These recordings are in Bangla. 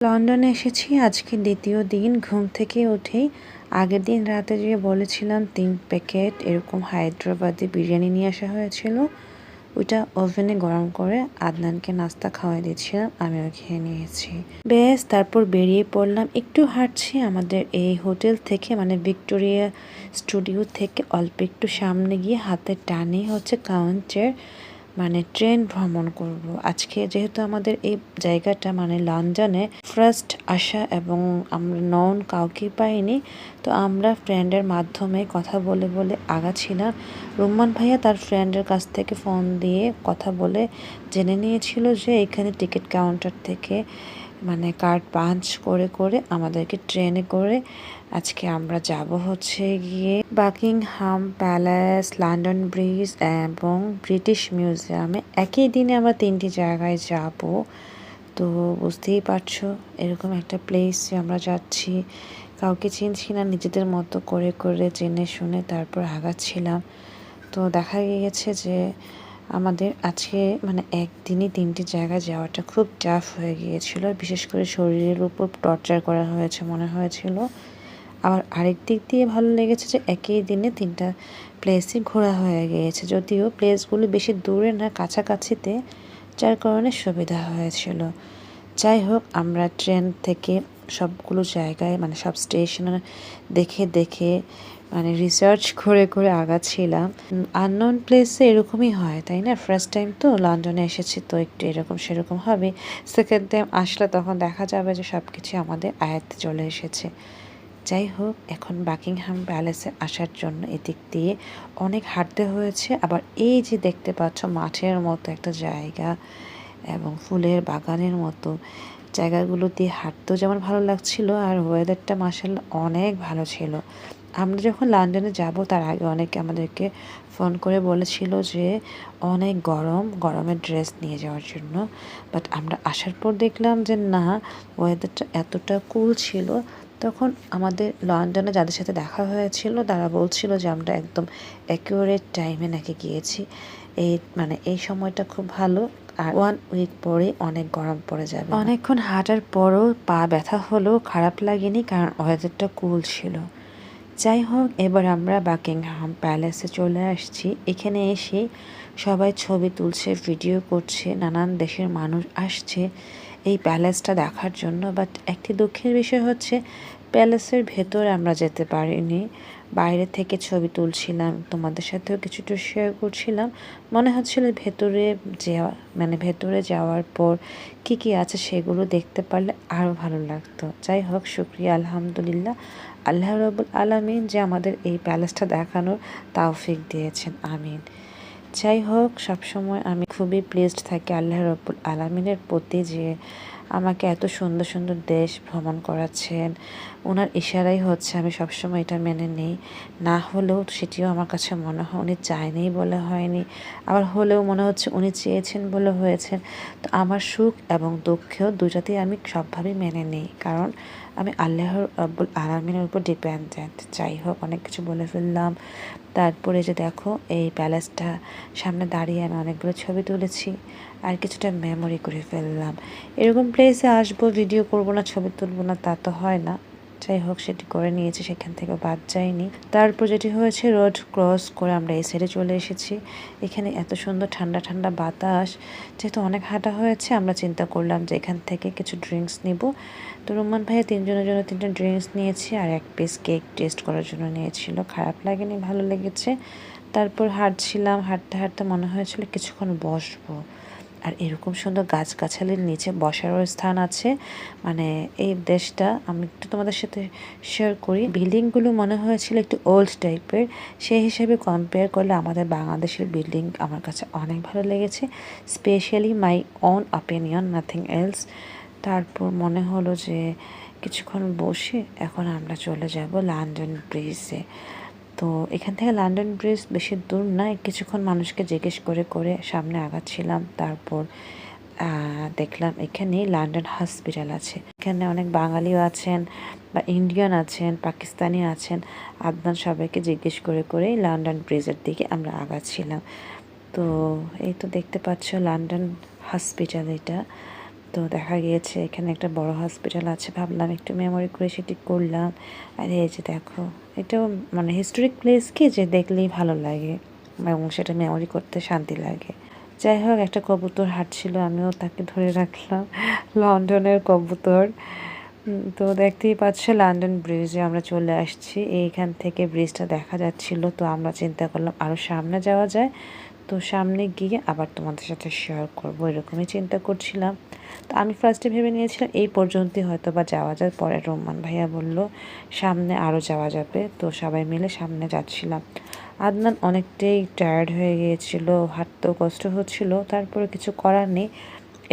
লন্ডনে এসেছি আজকে দ্বিতীয় দিন। ঘুম থেকে উঠেই আগের দিন রাতে যে বলেছিলাম 3 প্যাকেট এরকম হায়দ্রাবাদি বিরিয়ানি নিয়ে আসা হয়েছিল, ওইটা ওভেনে গরম করে আদনানকে নাস্তা খাওয়াই দিয়েছিলাম, আমিও খেয়ে নিয়েছি। বেশ, তারপর বেরিয়ে পড়লাম। একটু হাঁটছি আমাদের এই হোটেল থেকে, মানে ভিক্টোরিয়া স্টুডিও থেকে অল্প একটু সামনে গিয়ে হাতের টানে হচ্ছে কাউন্টার, মানে ট্রেন ভ্রমণ করব আজকে। যেহেতু আমাদের এই জায়গাটা মানে লন্ডনে ফার্স্ট আসা এবং আমরা নন কাউকে পাইনি, তো আমরা ফ্রেন্ডের মাধ্যমে কথা বলে বলে আগাছিলাম। রুম্মান ভাইয়া তার ফ্রেন্ডের কাছ থেকে ফোন দিয়ে কথা বলে জেনে নিয়েছিল যে এখানে টিকিট কাউন্টার থেকে মানে কার্ড পাঞ্চ করে করে আমাদেরকে ট্রেনে করে আজকে আমরা যাব হচ্ছে গিয়ে বাকিংহাম প্যালেস, লন্ডন ব্রিজ এবং ব্রিটিশ মিউজিয়ামে। একই দিনে আমরা 3টি জায়গায় যাব। তো বুঝতেই পারছো এরকম একটা প্লেসে আমরা যাচ্ছি। কাউকে চিনছি না, নিজেদের মতো করে করে জেনে শুনে তারপর আগাচ্ছিলাম। তো দেখা গিয়েছে যে আমাদের আজকে মানে একদিনই 3টি জায়গায় যাওয়াটা খুব টাফ হয়ে গিয়েছিল। বিশেষ করে শরীরের উপর টর্চার করা হয়েছে মনে হয়েছিল। আবার আরেক দিক দিয়ে ভালো লেগেছে যে একই দিনে 3টা প্লেসই ঘোরা হয়ে গিয়েছে, যদিও প্লেসগুলো বেশি দূরে না, কাছাকাছিতে, যার কারণে সুবিধা হয়েছিল। যাই হোক, আমরা ট্রেন থেকে সবগুলো জায়গায় মানে সব স্টেশনে দেখে দেখে মানে রিসার্চ করে করে আগাচ্ছিলাম। আননোন প্লেসে এরকমই হয় তাই না? ফার্স্ট টাইম তো লন্ডনে এসেছি, তো একটু এরকম সেরকম হবে। সেকেন্ড টাইম আসলে তখন দেখা যাবে যে সব কিছু আমাদের আয়ত্তে চলে এসেছে। যাই হোক, এখন বাকিংহাম প্যালেসে আসার জন্য এদিক দিয়ে অনেক হাঁটতে হয়েছে। আবার এই যে দেখতে পাচ্ছ মাঠের মতো একটা জায়গা এবং ফুলের বাগানের মতো জায়গাগুলো দিয়ে হাঁটতেও যেমন ভালো লাগছিল, আর ওয়েদারটা মাশাআল্লাহ অনেক ভালো ছিল। আমরা যখন লন্ডনে যাব তার আগে অনেকে আমাদেরকে ফোন করে বলেছিল যে অনেক গরম, গরমের ড্রেস নিয়ে যাওয়ার জন্য। বাট আমরা আসার পর দেখলাম যে না, ওয়েদারটা এতটা কুল ছিল। তখন আমাদের লন্ডনে যাদের সাথে দেখা হয়েছিল তারা বলছিল যে আমরা একদম অ্যাকুরেট টাইমে নাকি গিয়েছি। মানে এই সময়টা খুব ভালো, আর 1 উইক পরে অনেক গরম পড়ে যাবে। অনেকক্ষণ হাঁটার পরও পা ব্যথা হলেও খারাপ লাগেনি, কারণ ওয়েদারটা কুল ছিল। যাই হোক, এবার আমরা বাকিংহাম প্যালেসে চলে আসছি। এখানে এসে সবাই ছবি তুলছে, ভিডিও করছে, নানান দেশের মানুষ আসছে এই প্যালেসটা দেখার জন্য। বাট একটি দুঃখের বিষয় হচ্ছে প্যালেসের ভেতরে আমরা যেতে পারিনি। বাইরে থেকে ছবি তুলছিলাম, তোমাদের সাথেও কিছুটা শেয়ার করছিলাম। মনে হচ্ছিল ভেতরে যাওয়া মানে ভেতরে যাওয়ার পর কি কি আছে সেগুলো দেখতে পারলে আরও ভালো লাগতো। যাই হোক, শুকরিয়া আলহামদুলিল্লাহ আল্লাহ রাব্বুল আলামিন যে আমাদের এই প্যালেসটা দেখানোর তৌফিক দিয়েছেন, আমিন। যাই হোক, সবসময় আমি খুবই প্লেসড থাকি আল্লাহ রাব্বুল আলামিনের প্রতি যে আমাকে এত সুন্দর সুন্দর দেশ ভ্রমণ করাচ্ছেন। ওনার ইশারাই হচ্ছে আমি সবসময় এটা মেনে নিই। না হলেও সেটিও আমার কাছে মনে হয় উনি চায়নি বলে হয়নি, আবার হলেও মনে হচ্ছে উনি চেয়েছেন বলে হয়েছেন। তো আমার সুখ এবং দুঃখেও দুটাতেই আমি সবভাবেই মেনে নিই, কারণ আমি আল্লাহ রাব্বুল আলামিনের উপর ডিপেন্ডেন্ট। যাই হোক, অনেক কিছু বলে ফেললাম। তারপরে যে দেখো এই প্যালেসটা সামনে দাঁড়িয়ে আমি অনেকগুলো ছবি তুলেছি আর কিছুটা মেমোরি করে ফেললাম। এরকম প্লেসে আসবো, ভিডিও করব না, ছবি তুলবো না, তা তো হয় না। যাই হোক, সেটি করে নিয়েছি, সেখান থেকে বাদ যায়নি। তারপর যেটি হয়েছে, রোড ক্রস করে আমরা এই সাইডে চলে এসেছি। এখানে এত সুন্দর ঠান্ডা ঠান্ডা বাতাস। যেহেতু অনেক হাঁটা হয়েছে, আমরা চিন্তা করলাম যে এখান থেকে কিছু ড্রিঙ্কস নিব। তো রুম্মান ভাইয়া 3জনের জন্য 3টা ড্রিঙ্কস নিয়েছি আর 1 পিস কেক টেস্ট করার জন্য নিয়েছিল। খারাপ লাগেনি, ভালো লেগেছে। তারপর হাঁটছিলাম, হাঁটতে হাঁটতে মনে হয়েছিল কিছুক্ষণ বসবো। আর এরকম সুন্দর গাছগাছালির নিচে বসারও স্থান আছে। মানে এই দেশটা আমি একটু তোমাদের সাথে শেয়ার করি। বিল্ডিংগুলো মনে হয়েছিল একটু ওল্ড টাইপের, সেই হিসেবে কম্পেয়ার করলে আমাদের বাংলাদেশের বিল্ডিং আমার কাছে অনেক ভালো লেগেছে। Specially my own opinion, nothing else. তারপর মনে হলো যে কিছুক্ষণ বসে এখন আমরা চলে যাব লন্ডন ব্রিজে। তো এখান থেকে লন্ডন ব্রিজ বেশি দূর না, কিছুক্ষণ মানুষকে জিজ্ঞেস করে করে সামনে আগাচ্ছিলাম। তারপর দেখলাম এখানে লন্ডন হসপিটাল আছে। এখানে অনেক বাঙালিও আছেন বা ইন্ডিয়ান আছেন, পাকিস্তানি আছেন। আদনান সবাইকে জিজ্ঞেস করে করে লন্ডন ব্রিজের দিকে আমরা আগাচ্ছিলাম। তো এই তো দেখতে পাচ্ছ লন্ডন হসপিটাল এটা। তো দেখা গিয়েছে এখানে একটা বড় হসপিটাল আছে, ভাবলাম একটু মেমোরি করে সেটি করলাম। আর এই যে দেখো, এটাও মানে হিস্টোরিক প্লেস কি যে দেখলেই ভালো লাগে এবং সেটা মেমোরি করতে শান্তি লাগে। যাই হোক, একটা কবুতর হাঁটছিল, আমিও তাকে ধরে রাখলাম, লন্ডনের কবুতর। তো দেখতেই পাচ্ছ লন্ডন ব্রিজে আমরা চলে আসছি, এইখান থেকে ব্রিজটা দেখা যাচ্ছিল। তো আমরা চিন্তা করলাম আরও সামনে যাওয়া যায়, তো সামনে গিয়ে আবার তোমাদের সাথে শেয়ার করবো, এরকমই চিন্তা করছিলাম। তো আমি ফার্স্টে ভেবে নিয়েছিলাম এই পর্যন্তই হয়তো বা যাওয়া যায়, পরে রোমান ভাইয়া বলল সামনে আরও যাওয়া যাবে, তো সবাই মিলে সামনে যাচ্ছিলাম। আদনান অনেকটাই টায়ার্ড হয়ে গিয়েছিল, হাঁটতেও কষ্ট হচ্ছিল, তারপরে কিছু করার নেই,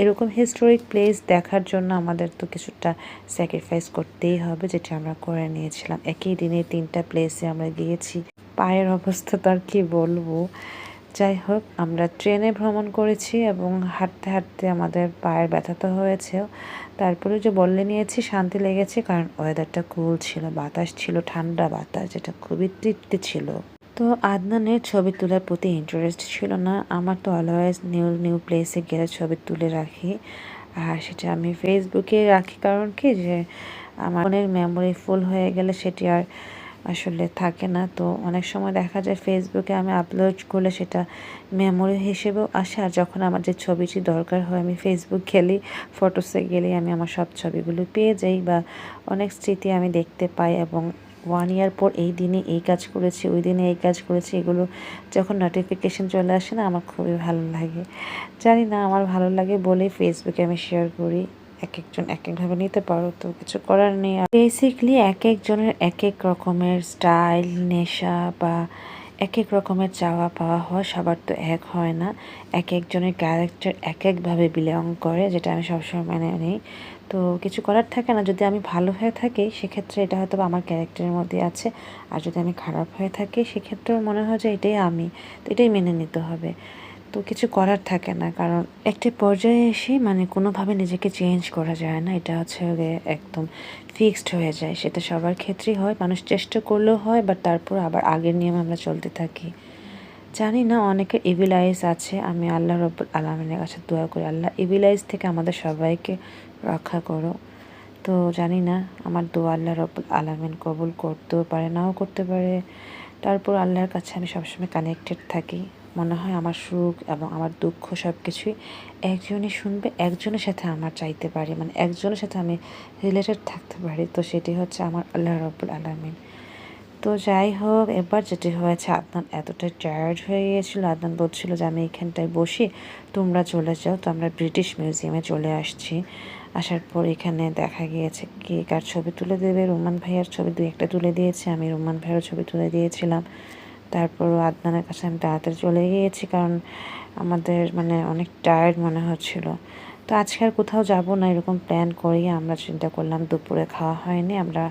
এরকম হিস্টোরিক প্লেস দেখার জন্য আমাদের তো কিছুটা স্যাক্রিফাইস করতেই হবে, যেটা আমরা করে নিয়েছিলাম। একই দিনে 3টা প্লেসে আমরা গিয়েছি, পায়ের অবস্থা তো আর কি বলবো। যাই হোক, আমরা ট্রেনে ভ্রমণ করেছি এবং হাঁটতে হাঁটতে আমাদের পায়ের ব্যথা তো হয়েছেও, তারপরে যে বললে নিয়েছি শান্তি লেগেছে, কারণ ওয়েদারটা কুল ছিল, বাতাস ছিল, ঠান্ডা বাতাস, যেটা খুবই তৃপ্তি ছিল। তো আদনানের ছবি তোলার প্রতি ইন্টারেস্ট ছিল না, আমার তো অলওয়েজ নিউ নিউ প্লেসে গেলে ছবি তুলে রাখি, আর সেটা আমি ফেসবুকে রাখি, কারণ কি যে আমার ফোনের মেমোরি ফুল হয়ে গেলে সেটি আর আসলে থাকে না। তো অনেক সময় দেখা যায় ফেসবুকে আমি আপলোড করলে সেটা মেমোরি হিসেবেও আসে, আর যখন আমার যে ছবিটি দরকার হয় আমি ফেসবুক গেলেই, ফটোসে গেলেই আমি আমার সব ছবিগুলো পেয়ে যাই, বা অনেক স্মৃতি আমি দেখতে পাই। এবং 1 ইয়ার পর এই দিনে এই কাজ করেছি, ওই দিনে এই কাজ করেছি, এগুলো যখন নোটিফিকেশন চলে আসে না, আমার খুবই ভালো লাগে। জানি না, আমার ভালো লাগে বলেই ফেসবুকে আমি শেয়ার করি। এক একজন এক একভাবে নিতে পারো, তো কিছু করার নেই। বেসিকলি এক একজনের এক এক রকমের স্টাইল, নেশা বা এক এক রকমের চাওয়া পাওয়া হয়, সবার তো এক হয় না। এক একজনের ক্যারেক্টার এক একভাবে বিলং করে, যেটা আমি সবসময় মেনে নিই। তো কিছু করার থাকে না, যদি আমি ভালো হয়ে থাকি সেক্ষেত্রে এটা হয়তো আমার ক্যারেক্টারের মধ্যে আছে, আর যদি আমি খারাপ হয়ে থাকি সেক্ষেত্রেও মনে হয় যে এটাই আমি, তো এটাই মেনে নিতে হবে। তো কিছু করার থাকে না, কারণ একটি পর্যায়ে এসে মানে কোনোভাবে নিজেকে চেঞ্জ করা যায় না, এটা হচ্ছে একদম ফিক্সড হয়ে যায়। সেটা সবার ক্ষেত্রেই হয়, মানুষ চেষ্টা করলেও হয়, বাট তারপর আবার আগের নিয়ম আমরা চলতে থাকি। জানি না, অনেকের ইভিল আইস আছে, আমি আল্লাহ রব্বুল আলামিনের কাছে দোয়া করি আল্লাহ ইভিল আইস থেকে আমাদের সবাইকে রক্ষা করো। তো জানি না, আমার দোয়া আল্লাহ রব্বুল আলামিন কবুল করতেও পারে, নাও করতে পারে। তারপর আল্লাহর কাছে আমি সবসময় কানেক্টেড থাকি। মনে হয় আমার সুখ এবং আমার দুঃখ সব কিছুই একজনই শুনবে, একজনের সাথে আমার চাইতে পারি, মানে একজনের সাথে আমি রিলেটেড থাকতে পারি, তো সেটি হচ্ছে আমার আল্লাহ রব্বুল আলামিন। তো যাই হোক, এবার যেটি হয়েছে, আদনান এতটাই টায়ার্ড হয়ে গিয়েছিল, আদনান বলছিল যে আমি এখানটায় বসি, তোমরা চলে যাও। তো আমরা ব্রিটিশ মিউজিয়ামে চলে আসছি। আসার পর এখানে দেখা গিয়েছে কে কার ছবি তুলে দেবে, রোমান ভাইয়ার ছবি 2-1টা তুলে দিয়েছে, আমি রোমান ভাইয়ার ছবি তুলে দিয়েছিলাম। তারপর আদনানের কাছে আমি তাড়াতাড়ি চলে গিয়েছি, কারণ আমাদের মানে অনেক টায়ার্ড মনে হচ্ছিল। তো আজকে আর কোথাও যাব না, এরকম প্ল্যান করি আমরা চিন্তা করলাম। দুপুরে খাওয়া হয়নি, আমরা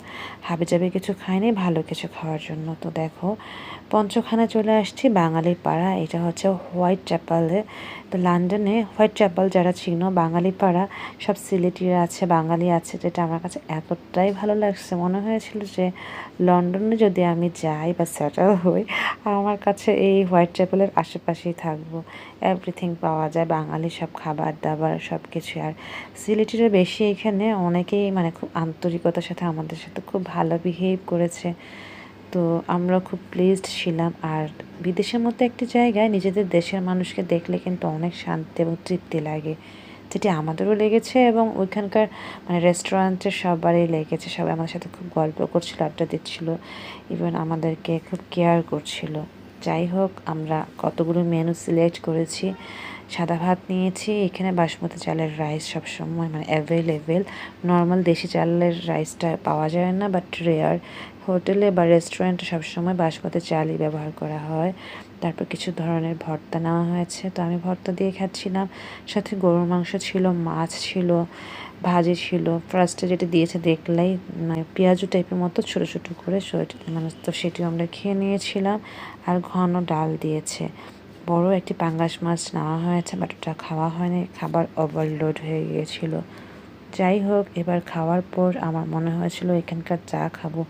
হাবিজাবি কিছু খাইনি, ভালো কিছু খাওয়ার জন্য। তো দেখো, পঞ্চখানে চলে আসছি, বাঙালি পাড়া, এটা হচ্ছে হোয়াইট চ্যাপেলে। তো লন্ডনে হোয়াইট চ্যাপেল যারা চিনো, বাঙালি পাড়া, সব সিলেটিরা আছে, বাঙালি আছে, যেটা আমার কাছে এতটাই ভালো লাগছে, মনে হয়েছিল যে লন্ডনে যদি আমি যাই বা সেটেল হই, আমার কাছে এই হোয়াইট চ্যাপেলের আশেপাশেই থাকবো। এভরিথিং পাওয়া যায়, বাঙালি সব খাবার দাবার সব কিছু। আর সিলেটিরা বেশি এখানে, অনেকেই মানে খুব আন্তরিকতার সাথে আমাদের সাথে খুব ভালো বিহেভ করেছে। তো আমরা খুব প্লিজড ছিলাম। আর বিদেশের মতো একটি জায়গায় নিজেদের দেশের মানুষকে দেখলে কিন্তু অনেক শান্তি এবং তৃপ্তি লাগে, যেটি আমাদেরও লেগেছে এবং ওইখানকার মানে রেস্টুরেন্টের সবারই লেগেছে। সবাই আমাদের সাথে খুব গল্প করছিল, আড্ডা দিচ্ছিল, ইভেন আমাদেরকে খুব কেয়ার করছিল। যাই হোক, আমরা কতগুলো মেনু সিলেক্ট করেছি। সাদা ভাত নিয়েছি, এখানে বাসমতি চালের রাইস সবসময় মানে অ্যাভেলেবেল, নর্মাল দেশি চালের রাইসটা পাওয়া যায় না, বাট রেয়ার। হোটেলে বা রেস্টুরেন্টে সবসময় বাসমতি চালই ব্যবহার করা হয়। তারপর কিছু ধরনের ভর্তা নেওয়া হয়েছে, তো আমি ভর্তা দিয়ে খাচ্ছিলাম। সাথে গরুর মাংস ছিল, মাছ ছিল, ভাজি ছিল। ফার্স্টে যেটা দিয়েছে দেখলেই মানে পেঁয়াজু টাইপের মতো ছোটো ছোটো করে, মানে তো সেটিও আমরা খেয়ে নিয়েছিলাম। আর ঘন ডাল দিয়েছে। বড় একটি পাঙ্গাস মাছ নেওয়া হয়েছে, বাট ওটা খাওয়া হয়নি, খাবার ওভারলোড হয়ে গিয়েছিল। যাই হোক, এবার খাওয়ার পর আমার মনে হয়েছিল এখানকার চা খাবো।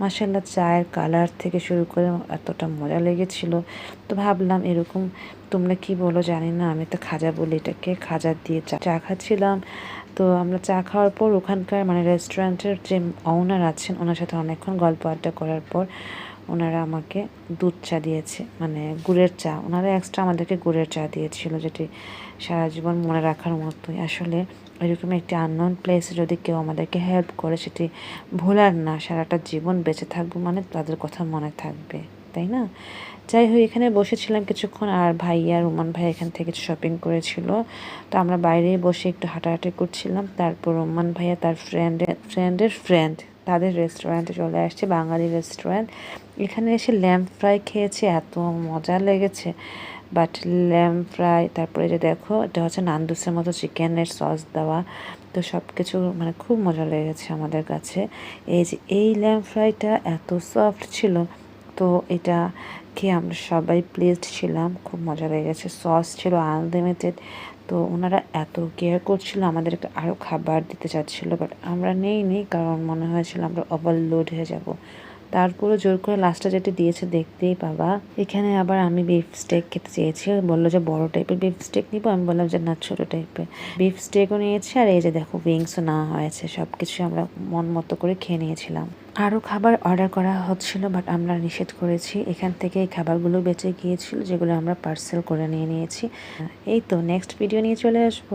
মাশাআল্লাহ, চায়ের কালার থেকে শুরু করে এতটা মজা লেগেছিল। তো ভাবলাম এরকম, তোমরা কি বলো জানি না, আমি তো খাজা বলি এটাকে, খাজা দিয়ে চা খাচ্ছিলাম। তো আমরা চা খাওয়ার পর ওখানকার মানে রেস্টুরেন্টের যে ওনার আছেন ওনার সাথে অনেকক্ষণ গল্প আড্ডা করার পর ওনারা আমাকে দুধ চা দিয়েছে, মানে গুড়ের চা। ওনারা এক্সট্রা আমাদেরকে গুড়ের চা দিয়েছিল, যেটি সারা জীবন মনে রাখার মতোই। আসলে এরকম একটি আননোন প্লেসে যদি কেউ আমাদেরকে হেল্প করে, সেটি ভোলার না, সারাটা জীবন বেঁচে থাকবো মানে তাদের কথা মনে থাকবে, তাই না? যাই হোক, এখানে বসেছিলাম কিছুক্ষণ, আর ভাইয়া রুমান ভাই এখান থেকে শপিং করেছিল। তো আমরা বাইরে বসে একটু হাঁটাহাঁটি করছিলাম। তারপর রুমান ভাইয়া তার ফ্রেন্ডের ফ্রেন্ড তাদের রেস্টুরেন্টে চলে আসছে, বাঙালি রেস্টুরেন্ট। এখানে এসে ল্যাম্প ফ্রাই খেয়েছে, এত মজা লেগেছে। বাট ল্যাম্প ফ্রাই, তারপরে যে দেখো এটা হচ্ছে নান্দুসের মতো চিকেনের সস দেওয়া। তো সব কিছু মানে খুব মজা লেগেছে আমাদের কাছে। এই যে এই ল্যাম্প ফ্রাইটা এত সফট ছিল, তো এটা খেয়ে আমরা সবাই প্লেসড ছিলাম, খুব মজা লেগেছে। সস ছিল আনলিমিটেড। তো ওনারা এত কেয়ার করছিল, আমাদেরকে আরও খাবার দিতে চাচ্ছিল, বাট আমরা নেই কারণ মনে হয়েছিল আমরা ওভারলোড হয়ে যাব। তারপরে জোর করে লাস্টে যেটি দিয়েছে দেখতেই পাবা। এখানে আবার আমি বিফ স্টেক খেতে চেয়েছি, বললো যে বড় টাইপের বিফ স্টেক নিবো, আমি বললাম যে না, ছোটো টাইপের বিফ স্টেকও নিয়েছি। আর এই যে দেখো উইংসও নেওয়া হয়েছে, সব কিছু আমরা মন মতো করে খেয়ে নিয়েছিলাম। আরও খাবার অর্ডার করা হচ্ছিল, বাট আমরা নিষেধ করেছি। এখান থেকে এই খাবারগুলো বেঁচে গিয়েছিল, যেগুলো আমরা পার্সেল করে নিয়েছি। এই তো নেক্সট ভিডিও নিয়ে চলে আসবো।